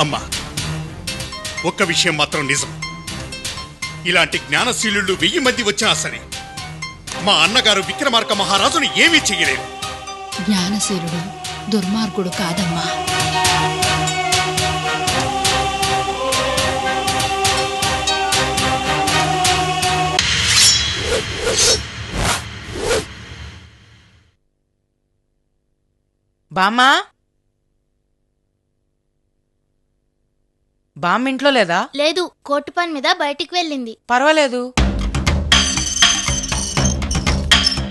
అమ్మా, ఒక్క విషయం మాత్రం నిజం. ఇలాంటి జ్ఞానశీలుళ్ళు 1000 మంది వచ్చినా సరే మా అన్నగారు విక్రమార్క మహారాజును ఏమీ చెయ్యలేరు. జ్ఞానశీలుడు దుర్మార్గుడు కాదమ్మా. బామ్మా, బామ్మ ఇంట్లో లేదా? లేదు, కోర్టు పని మీద బయటికి వెళ్ళింది. పర్వాలేదు.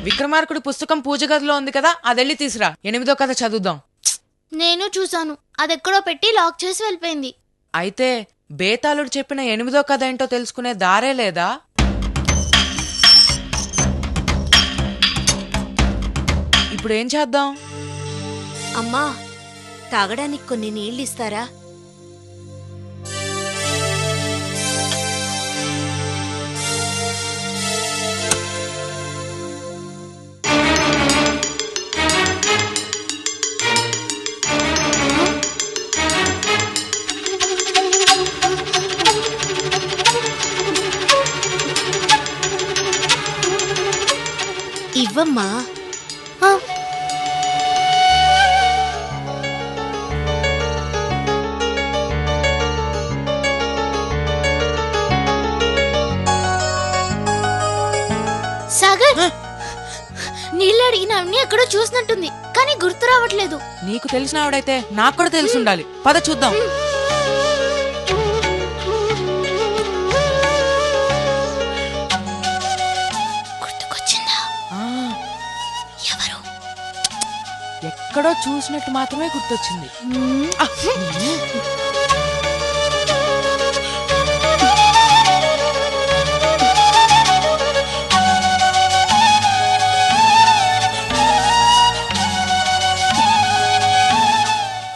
విక్రమార్కుడి పుస్తకం పూజ గదిలో ఉంది కదా, అదెళ్ళి తీసురా. 8వ కథ చదువుదాం. నేను చూశాను, అదెక్కడో పెట్టి లాక్ చేసి వెళ్ళిపోయింది. అయితే బేతాళుడు చెప్పిన 8వ కథ ఏంటో తెలుసుకునే దారే లేదా? ఇప్పుడు ఏం చేద్దాం? అమ్మా, తాగడానికి కొన్ని నీళ్ళిస్తారా? ఇవ్వమ్మా. సాగర్, నీళ్ళు అడిగినవన్నీ ఎక్కడో చూసినట్టుంది, కానీ గుర్తు రావట్లేదు. నీకు తెలిసిన ఆవిడైతే నాకు కూడా తెలుసుండాలి. పద చూద్దాం. గుర్తుకొచ్చిందా? ఎవరు? ఎక్కడో చూసినట్టు మాత్రమే గుర్తొచ్చింది.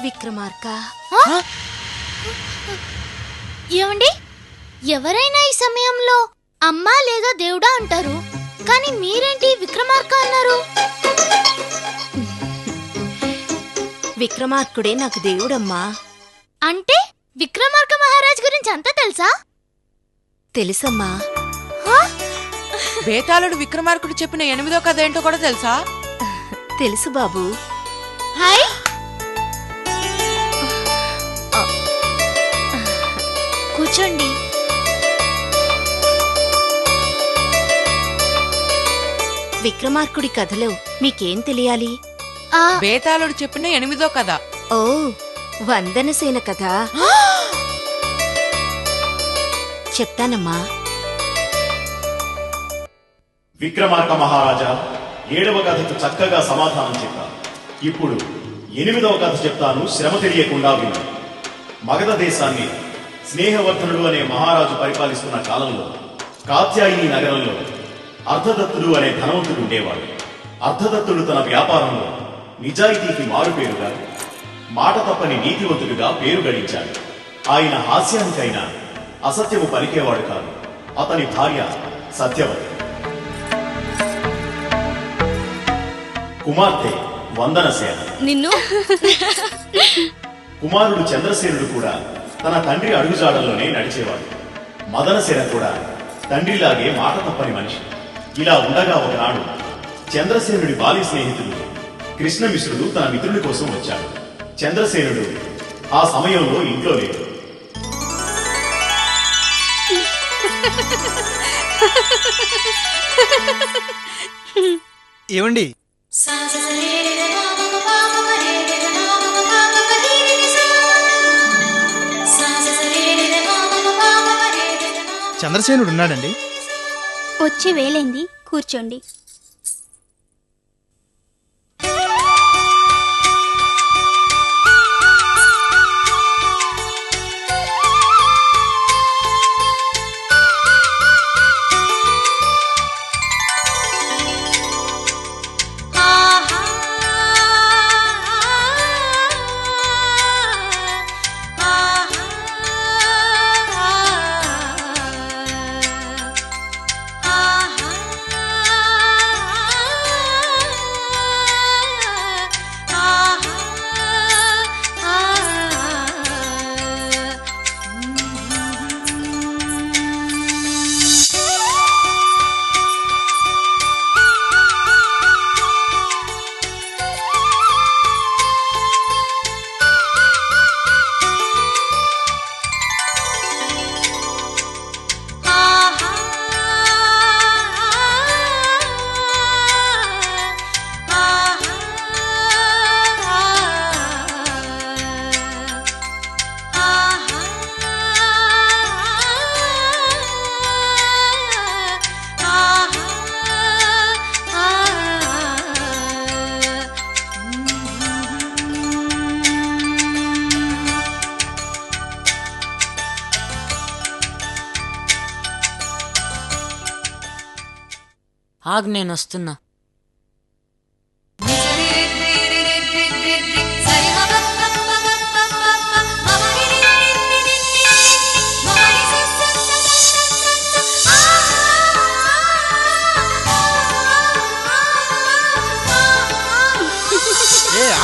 విక్రమార్క. ఏమండి, ఎవరైనా ఈ సమయంలో అమ్మా లేదా దేవుడా అంటారు, కానీ మీరేంటి విక్రమార్క అన్నారు? విక్రమార్కుడే నాకు దేవుడమ్మా. అంటే విక్రమార్క మహారాజ్ గురించి అంతా తెలుసా? తెలుసమ్మా. బేతాళుడు విక్రమార్కుడు చెప్పిన 8వ కథ ఏంటో కూడా తెలుసా? తెలుసు బాబు. హాయ్, కూర్చోండి. విక్రమార్కుడి కథలో మీకేం తెలియాలి? బేతాళుడు చెప్పిన 8వ కథ. ఓ, వందనసేన కథ. చెప్తానమ్మా. విక్రమార్క మహారాజా 7వ కథకు చక్కగా సమాధానం చెప్పాను. ఇప్పుడు 8వ కథ చెప్తాను, శ్రమ తెలియకుండా విను. మగధ దేశాన్ని స్నేహవర్ధనుడు అనే మహారాజు పరిపాలిస్తున్న కాలంలో కాత్యాయిని నగరంలో అర్ధదత్తుడు అనే ధనవంతుడు ఉండేవాడు. అర్ధదత్తుడు తన వ్యాపారంలో నిజాయితీకి మారుపేరుగా, మాట తప్పని నీతివంతుడిగా పేరు గడించాడు. ఆయన హాస్యానికైనా అసత్యము పలికేవాడు కాదు. అతని భార్య సత్యవతి, కుమార్తె వందనసేన. నిన్ను కుమారుడు చంద్రసేనుడు కూడా తన తండ్రి అడుగుజాడల్లోనే నడిచేవాడు. మదనసేన కూడా తండ్రిలాగే మాట తప్పని మనిషి. ఇలా ఉండగా ఒకనాడు చంద్రసేనుడి బాల్య స్నేహితుడు కృష్ణమిశ్రుడు తన మిత్రుడి కోసం వచ్చాడు. చంద్రసేనుడు ఆ సమయంలో ఇంట్లో లేడు. ఏమండి, చంద్రసేనుడు ఉన్నాడండి? వచ్చి వేలైంది, కూర్చోండి. ఆగు, నేను వస్తున్నా.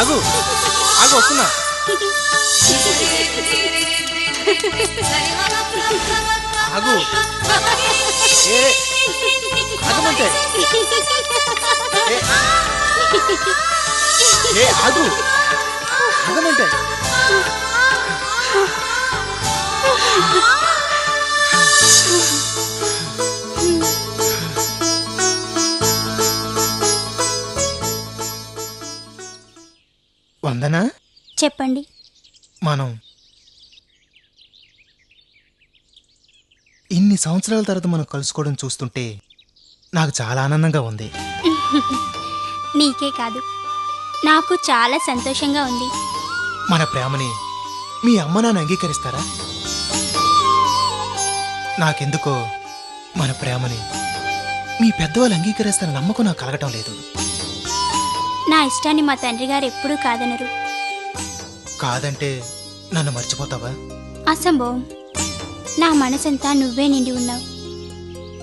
ఆగు ఆగు, వస్తున్నా. ఆగు, ఆగమంటే. ఆగు, ఆగమంటే. వందనా, చెప్పండి. మనం ఇన్ని సంవత్సరాల తర్వాత మనం కలుసుకోవడం చూస్తుంటే నాకు చాలా ఆనందంగా ఉంది. నీకే కాదు, నాకు చాలా సంతోషంగా ఉంది. మన ప్రేమని మీ అమ్మ నాన్న అంగీకరిస్తారా? నాకెందుకో మన ప్రేమని మీ పెద్దవాళ్ళు అంగీకరిస్తారని నమ్మకం నాకు కలగటం లేదు. నా ఇష్టాన్ని మా తండ్రి గారు ఎప్పుడూ కాదనరు. కాదంటే నన్ను మర్చిపోతావా? అసంభవం. నా మనసంతా నువ్వే నిండి ఉన్నావు.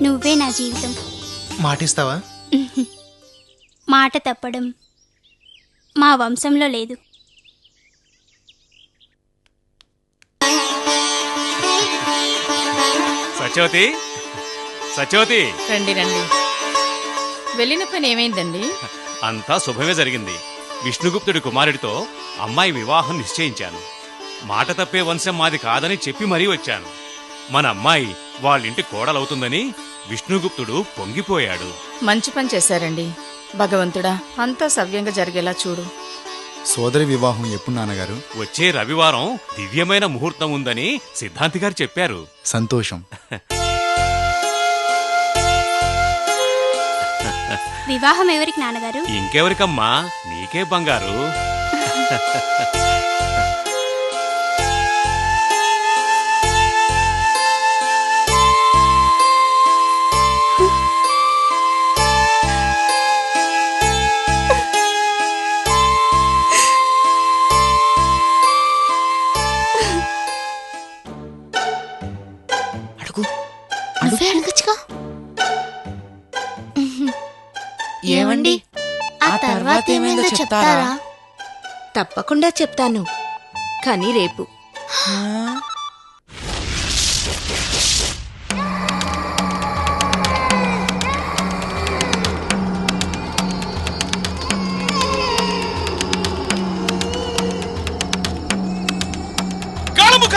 నువ్వే నా జీవితం. మాటిస్తావా? మాట తప్పడం మా వంశంలో లేదు. సత్యవతి, సత్యవతి, రండి రండి. వెళ్ళిన పని ఏమైందండి? అంతా శుభమే జరిగింది. విష్ణుగుప్తుడి కుమారుడితో అమ్మాయి వివాహం నిశ్చయించాను. మాట తప్పే వంశం మాది కాదని చెప్పి మరీ వచ్చాను. మన అమ్మాయి వాళ్ళింటి కోడలవుతుందని విష్ణుగుప్తుడు పొంగిపోయాడు. మంచి పని చేశారండి. భగవంతుడా, అంతా సవ్యంగా జరిగేలా చూడు. సోదరి వివాహం ఎప్పుడు నాన్నగారు? వచ్చే రవివారం దివ్యమైన ముహూర్తం ఉందని సిద్ధాంతి గారు చెప్పారు. సంతోషం. వివాహం ఎవరికి నాన్నగారు? ఇంకెవరికమ్మా, నీకే బంగారు. నువ్వే అడగచ్చుగా. ఏమండి, ఆ తర్వాత ఏమైందో చెప్తారా? తప్పకుండా చెప్తాను, కానీ రేపు. కాళముఖ!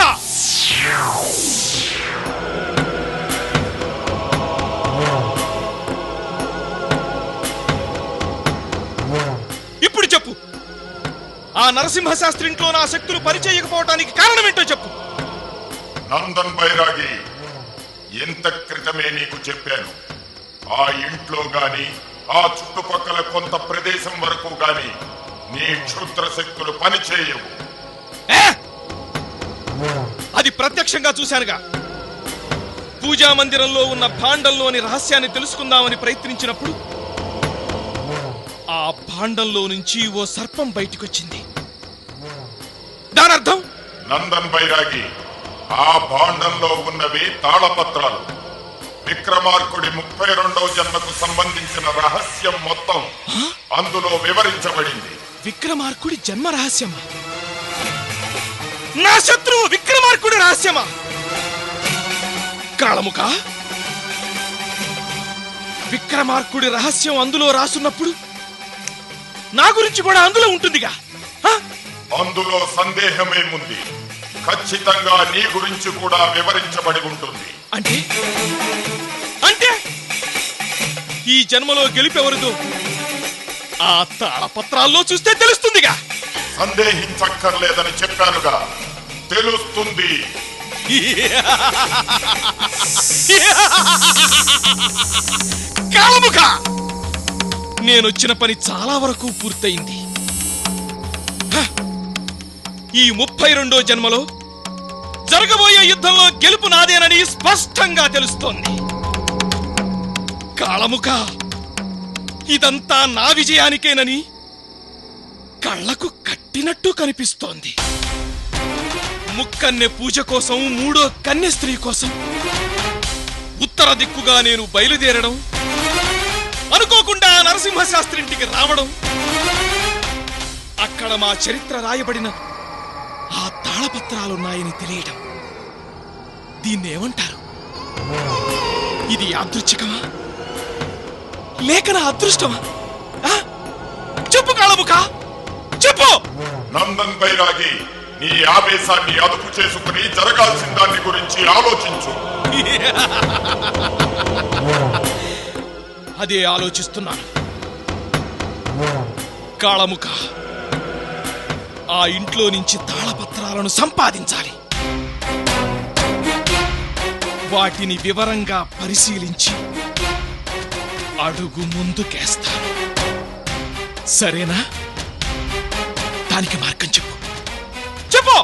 ఇప్పుడు చెప్పు, ఆ నరసింహశాస్త్రి ఇంట్లో నా శక్తులు పరిచయకపోవటానికి కారణమేంటో చెప్పు. నందన్ బైరాగి, ఎంత క్రితమే నీకు చెప్పాను, ఆ ఇంట్లో గాని ఆ చుట్టుపక్కల కొంత ప్రదేశం వరకు గాని నీ క్షుద్ర శక్తులు పనిచేయవు. అది ప్రత్యక్షంగా చూశానుగా. పూజా మందిరంలో ఉన్న భాండంలోని రహస్యాన్ని తెలుసుకుందామని ప్రయత్నించినప్పుడు ఆ భాండంలో నుంచి ఓ సర్పం బయటికొచ్చింది. దానర్థం? నందన్ బైరాగి, ఆ భాండంలో ఉన్నవి తాళపత్రాలు. విక్రమార్కుడి 32వ జన్మకు సంబంధించిన రహస్యం మొత్తం అందులో వివరించబడింది. విక్రమార్కుడి జన్మ రహస్యమా? నా శత్రువు విక్రమార్కుడి రహస్యమా? కాళముఖ, విక్రమార్కుడి రహస్యం అందులో రాసున్నప్పుడు నా గురించి కూడా అందులో ఉంటుందిగా. అందులో సందేహమేముంది, ఖచ్చితంగా నీ గురించి కూడా వివరించబడి ఉంటుంది. అంటే అంటే ఈ జన్మలో గెలిపెవరిదో ఆ తాళపత్రాల్లో చూస్తే తెలుస్తుందిగా. సందేహించక్కర్లేదని చెప్పానుగా, తెలుస్తుంది. కాళముఖ, నేనొచ్చిన పని చాలా వరకు పూర్తయింది. ఈ 32వ జన్మలో జరగబోయే యుద్ధంలో గెలుపు నాదేనని స్పష్టంగా తెలుస్తోంది. కాళముఖ, ఇదంతా నా విజయానికేనని కళ్ళకు కట్టినట్టు కనిపిస్తోంది. ముక్కన్నె పూజ కోసం, మూడో కన్య స్త్రీ కోసం ఉత్తర దిక్కుగా నేను బయలుదేరడం, అనుకోకుండా నరసింహశాస్త్రి ఇంటికి రావడం, అక్కడ మా చరిత్ర రాయబడిన ఆ తాళపత్రాలున్నాయని తెలియడం, దీన్నేమంటారు? ఇది యాదృచ్ఛికమా లేక నా అదృష్టమా? చెప్పు కాళముఖ, చెప్పు. నందన్ బైరాగి, నీ ఆవేశాన్ని అదుపు చేసుకుని జరగాల్సిన దాన్ని గురించి ఆలోచించు. అదే ఆలోచిస్తున్నాను కాళముఖ. ఆ ఇంట్లో నుంచి తాళపత్రాలను సంపాదించాలి. వాటిని వివరంగా పరిశీలించి అడుగు ముందుకేస్తాను. సరేనా? దానికి మార్గం చెప్పు. చెప్పు.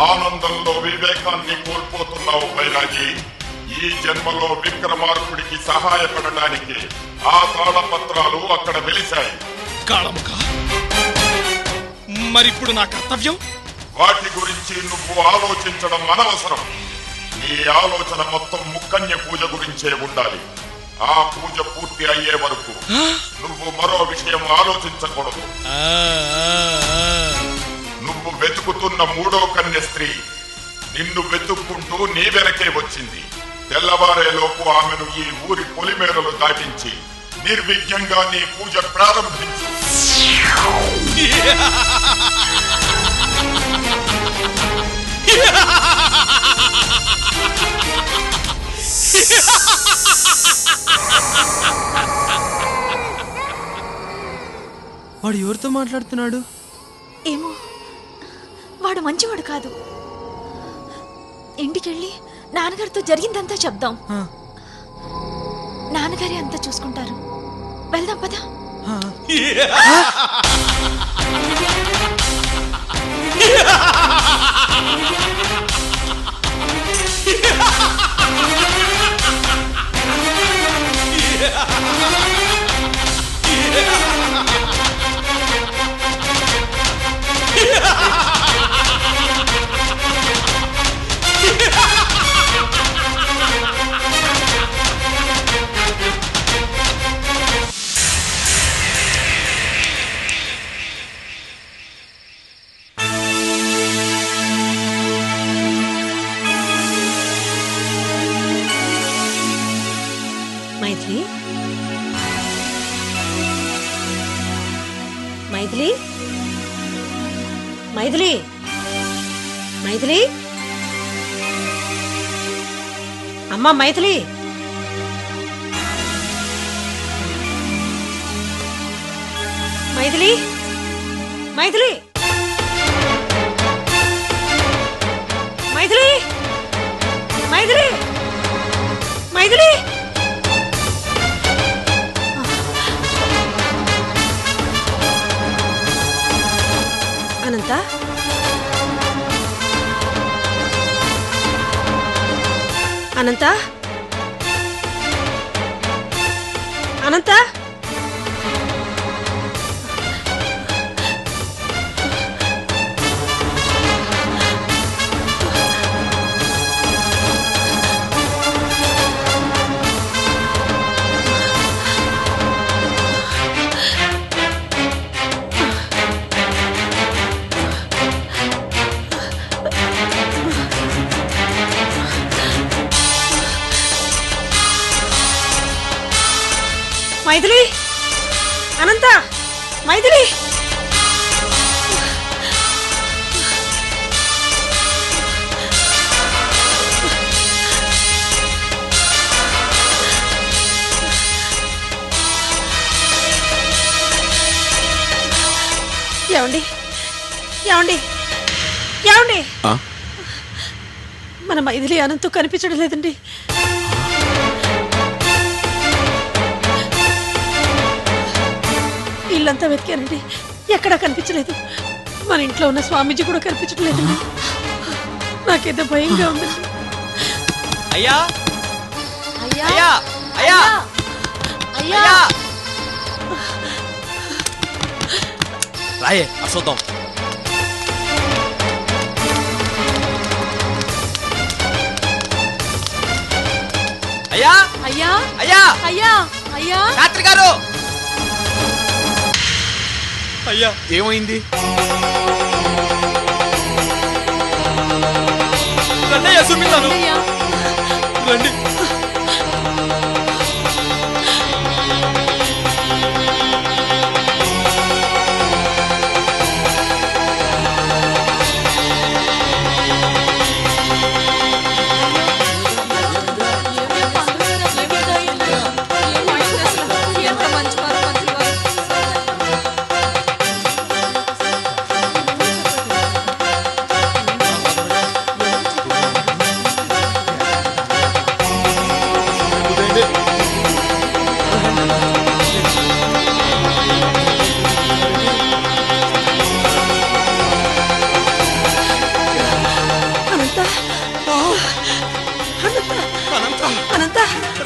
ఆనందంలో వివేకాన్ని కోల్పోతున్నావు బైరాగి. ఈ జన్మలో విక్రమార్కుడికి సహాయపడటానికి ఆ తాళపత్రాలు అక్కడ వెలిశాయి. కాళముఖ, మరిప్పుడు నా కర్తవ్యం? వాటి గురించి నువ్వు ఆలోచించడం అనవసరం. నీ ఆలోచన మొత్తం ముక్కన్య పూజ గురించే ఉండాలి. ఆ పూజ పూర్తి అయ్యే వరకు నువ్వు మరో విషయం ఆలోచించకూడదు. నువ్వు వెతుకుతున్న మూడో కన్య స్త్రీ నిన్ను వెతుక్కుంటూ నీ వెనకే వచ్చింది. తెల్లవారేలోపు ఆమెను ఈ ఊరి పొలిమేరలు దాటించి నిర్విఘ్నంగా నీ పూజ ప్రారంభించు. వాడు ఎవరితో మాట్లాడుతున్నాడు? ఏమో, వాడు మంచివాడు కాదు. ఇంటికెళ్ళి నాన్నగారితో జరిగిందంతా చెప్దాం. నాన్నగారే అంతా చూసుకుంటారు. వెళ్దాం పదా. మైథిలి, మైథిలి, మైథిలి, మైథిలి, అమ్మా మైథిలి, మైథిలి, మైథిలి, మైథిలి, మైథిలి, మైథిలి. అనంత, అనంత, అనంత, మైథిలి, అనంత, మైథిలి. ఏమండి, ఏమండి, ఏమండి, మన మైథిలి అనంత కనిపించడం లేదండి. ఇల్లంతా వెతికానండి, ఎక్కడా కనిపించలేదు. మన ఇంట్లో ఉన్న స్వామీజీ కూడా కనిపించడం లేదండి. నాకేదో భయంగా ఉందండి. అయ్యా, అయ్యా, అయ్యా, అయ్యా, అయ్యా, రాయే చూద్దాం. అయ్యా అయ్యా అయ్యా అయ్యా అయ్యా శాస్త్రి గారు. అయ్యా ఏమైంది? రండి చూపిస్తాను. రండి.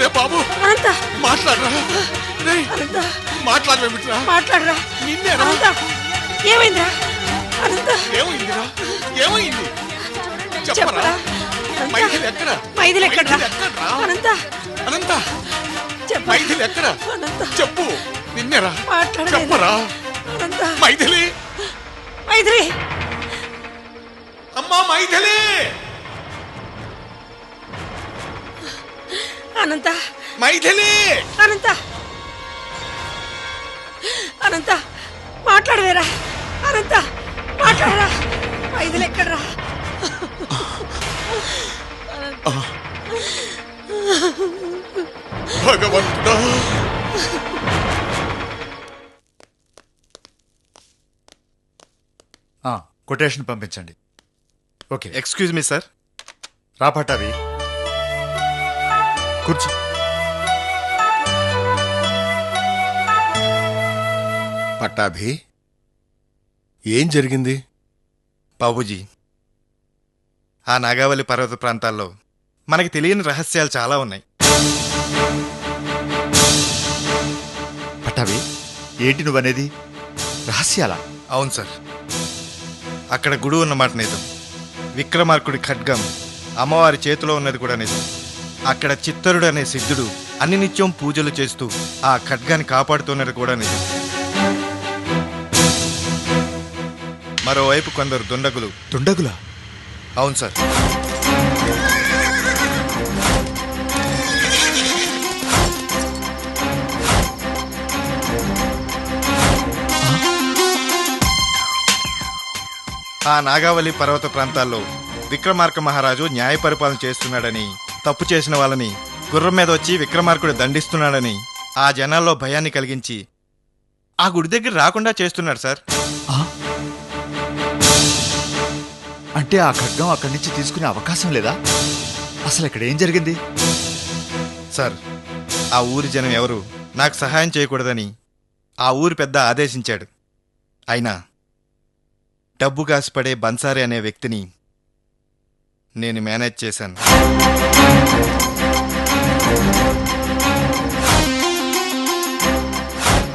రే బాబు మాట్లాడరా. మాట్లాడమేమిట్రా? మాట్లాడరా. నిన్నేరా? ఏమైందిరా? అనంత ఏమైందిరా? ఏమైంది చెప్పరా? మైథిలి ఎక్కడ? మైథిలి ఎక్కడ్రా? అనంత అనంత మైథిలి ఎక్కడ? చెప్పు. నిన్నేరా? చెప్పరా మైథిలి. మైథిలి అమ్మా మైథిలి. అనంత మైథిలి. అనంత అనంత మాట్లాడవేరా. అనంత మాట్లాడరా. మైథిలి ఎక్కడ్రా? భగవంతుడా. కొటేషన్ పంపించండి. ఓకే. Excuse me sir. రా పట్టాభి, కూర్చో. పట్టాభి ఏం జరిగింది? బాబూజీ, ఆ నాగావళి పర్వత ప్రాంతాల్లో మనకి తెలియని రహస్యాలు చాలా ఉన్నాయి. పట్టాభి, ఏంటి నువ్వనేది? రహస్యాలా? అవును సార్. అక్కడ గుడి ఉన్నమాట నిజం. విక్రమార్కుడి ఖడ్గం అమ్మవారి చేతిలో ఉన్నది కూడా నిజం. అక్కడ చిత్తరుడు అనే సిద్ధుడు అన్ని నిత్యం పూజలు చేస్తూ ఆ ఖడ్గాన్ని కాపాడుతున్నది కూడా నిజం. మరోవైపు కొందరు దుండగులా? అవును సార్. ఆ నాగావళి పర్వత ప్రాంతాల్లో విక్రమార్క మహారాజు న్యాయ పరిపాలన చేస్తున్నాడని, తప్పు చేసిన వాళ్ళని గుర్రం మీద వచ్చి విక్రమార్కుడు దండిస్తున్నాడని ఆ జనాల్లో భయాన్ని కలిగించి ఆ గుడి దగ్గర రాకుండా చేస్తున్నాడు సార్. అంటే ఆ ఖడ్గం అక్కడి నుంచి తీసుకునే అవకాశం లేదా? అసలు ఇక్కడ ఏం జరిగింది? సార్, ఆ ఊరి జనం ఎవరు నాకు సహాయం చేయకూడదని ఆ ఊరి పెద్ద ఆదేశించాడు. అయినా డబ్బు కాసిపడే బన్సారీ అనే వ్యక్తిని నేను మేనేజ్ చేశాను.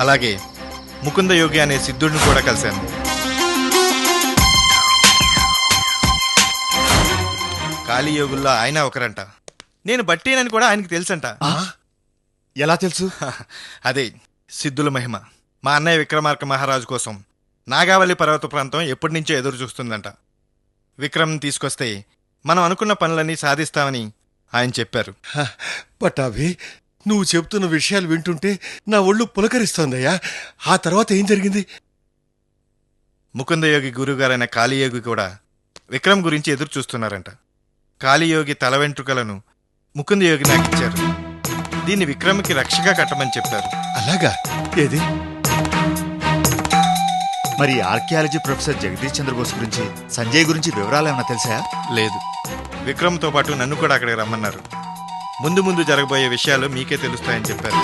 అలాగే ముకుందయోగి అనే సిద్ధుడిని కూడా కలిశాను. కాళీయోగుల్లో ఆయన ఒకరంట. నేను బట్టీనని కూడా ఆయనకి తెలుసంట. ఎలా తెలుసు? అదే సిద్ధుల మహిమ. మా అన్నయ్య విక్రమార్క మహారాజు కోసం నాగావళి పర్వత ప్రాంతం ఎప్పటి నుంచో ఎదురు చూస్తుందంట. విక్రమ్ తీసుకొస్తే మనం అనుకున్న పనులన్నీ సాధిస్తామని ఆయన చెప్పారు. పట్టాభి, నువ్వు చెప్తున్న విషయాలు వింటుంటే నా ఒళ్ళు పులకరిస్తోందయ్యా. ఆ తర్వాత ఏం జరిగింది? ముకుందయోగి గురువుగారైన కాళీయోగి కూడా విక్రమ్ గురించి ఎదురు చూస్తున్నారంట. కాళీయోగి తల వెంట్రుకలను ముకుందయోగి నాకు ఇచ్చారు. దీన్ని విక్రమ్కి రక్షగా కట్టమని చెప్పారు. అలాగా? ఏది? మరి ఆర్కియాలజీ ప్రొఫెసర్ జగదీష్ చంద్రబోస్ గురించి, సంజయ్ గురించి వివరాలు ఏమన్నా తెలుసా? లేదు. విక్రమ్తో పాటు నన్ను కూడా అక్కడికి రమ్మన్నారు. ముందు ముందు జరగబోయే విషయాలు మీకే తెలుస్తాయని చెప్పారు.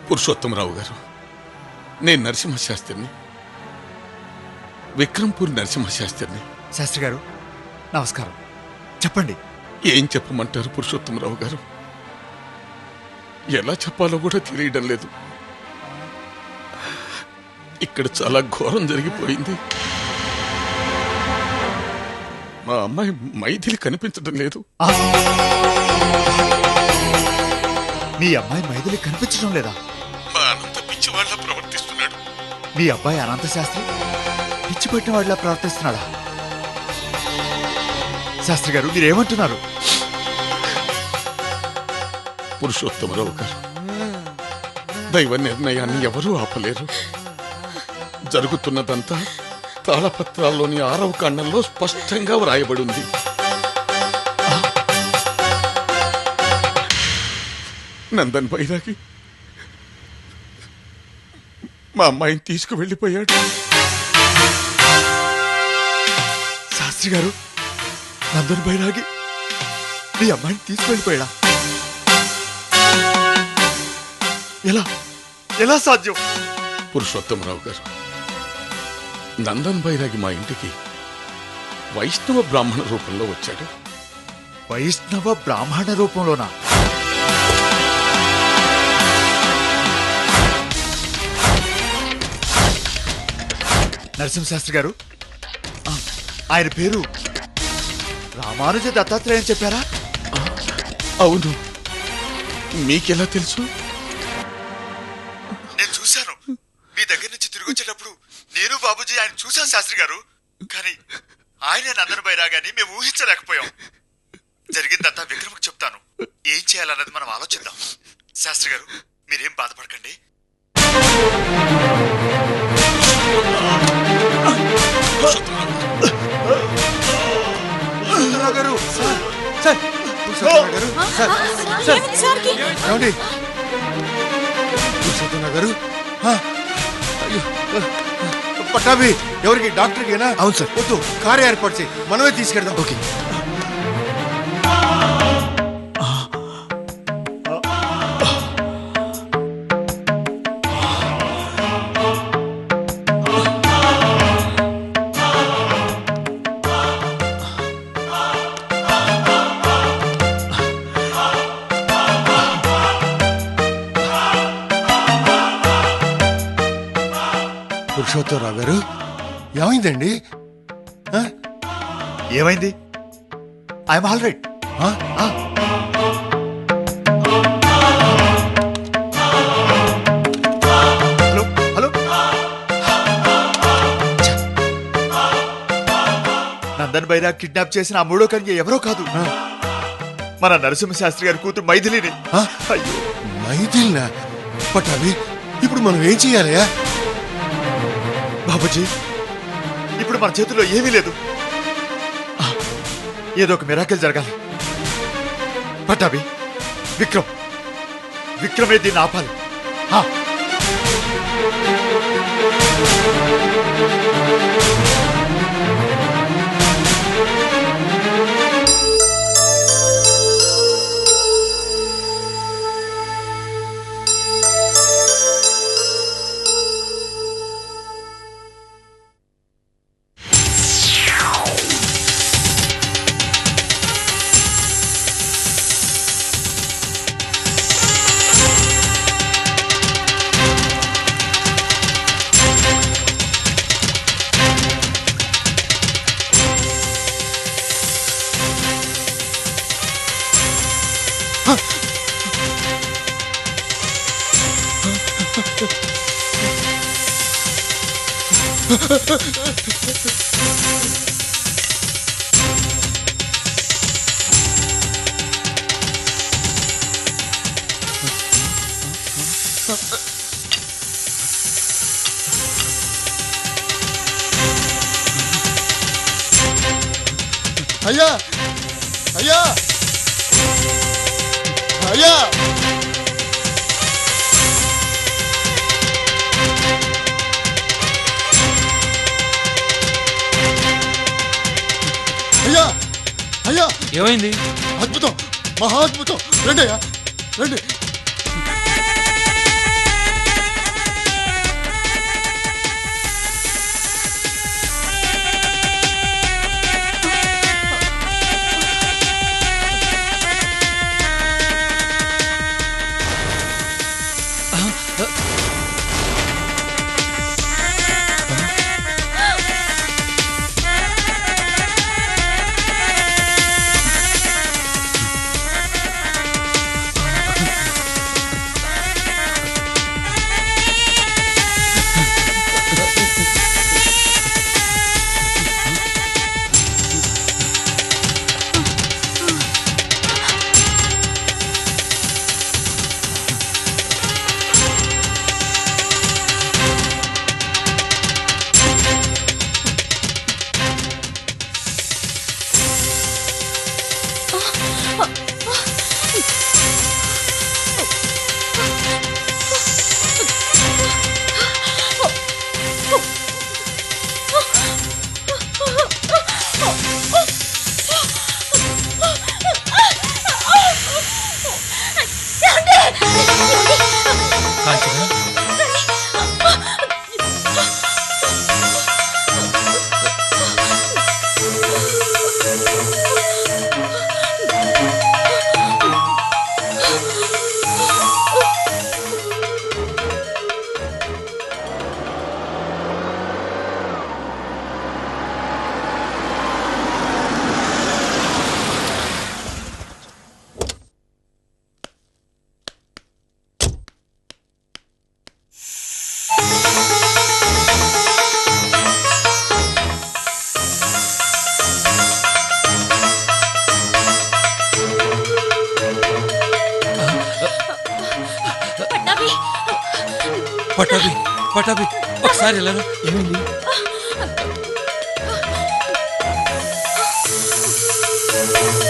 పురుషోత్తమరావు గారు, నేను నరసింహశాస్త్రిని, విక్రంపూర్ నరసింహశాస్త్రిని. శాస్త్రి గారు నమస్కారం. చెప్పండి. ఏం చెప్పమంటారు పురుషోత్తమరావు గారు? ఎలా చెప్పాలో కూడా తెలియడం లేదు. ఇక్కడ చాలా ఘోరం జరిగిపోయింది. మా అమ్మాయి మైథిలి కనిపించడం లేదు. మీ అమ్మాయి మైథిలి కనిపించడం లేదా? మా అనంత పిచ్చివాళ్ళ ప్రవర్తిస్తున్నాడు. మీ అబ్బాయి అనంత శాస్త్రి పిచ్చి పెట్టిన వాళ్ళ ప్రవర్తిస్తున్నాడా? శాస్త్రి గారు మీరేమంటున్నారు? పురుషోత్తమరావు గారు, దైవ నిర్ణయాన్ని ఎవరూ ఆపలేరు. జరుగుతున్నదంతా తాళపత్రాల్లోని 6వ కాండంలో స్పష్టంగా వ్రాయబడి ఉంది. నందన్ బైరాగి మా అమ్మాయిని తీసుకువెళ్ళిపోయాడు. శాస్త్రి గారు, నందన్ బైరాగి మీ అమ్మాయిని తీసుకువెళ్ళిపోయాడా? ఎలా ఎలా సాధ్యం? పురుషోత్తమరావు గారు, నందన్ బైరాగి మా ఇంటికి వైష్ణవ బ్రాహ్మణ రూపంలో వచ్చాడు. వైష్ణవ బ్రాహ్మణ రూపంలోనా? నరసింహశాస్త్రి గారు, ఆయన పేరు రామానుజ దత్తాత్రేయ అని చెప్పారా? అవును. మీకెలా తెలుసు? నేను చూశాను. మీ దగ్గర నుంచి తిరిగి వచ్చేటప్పుడు నేను బాబుజీ ఆయన చూశాను శాస్త్రి గారు. కానీ ఆయనే నందన్ బైరాగాని మేము ఊహించలేకపోయాం. జరిగిందంతా విక్రమకు చెప్తాను. ఏం చేయాలన్నది మనం ఆలోచిద్దాం. శాస్త్రి గారు మీరేం బాధపడకండి. పట్టాభి ఎవరికి? డాక్టర్కి? అవును సార్. వద్దు, కారు ఏర్పాటు చేయి, మనమే తీసుకెళ్దాం. ఓకే. పురుషోత్తమరావు గారు, ఏమైందండి? ఏమైంది? I'm all right. Hello hello, Nandan Baira kidnap చేసిన ఆ 3వ కన్య ఎవరో కాదు, మన నరసింహశాస్త్రి గారి కూతురు మైథిలిని. అయ్యో, మైథిలినా? పట్టాభి ఇప్పుడు మనం ఏం చెయ్యాలయా? బాబుజీ, ఇప్పుడు మన చేతుల్లో ఏమీ లేదు. ఏదో ఒక మిరాకిల్ జరగాలి. పట్టాభి, విక్రమే దీన్ని ఆపాలి. అయ్యా అయ్యా అయ్యా, అయ్యా అయ్యా, ఏమైంది? అద్భుతం, మహా అద్భుతం. రండి అయ్యా, రండి. పటాభి పటాభి ఒకసారి ఎలా ఏమైంది? ఆ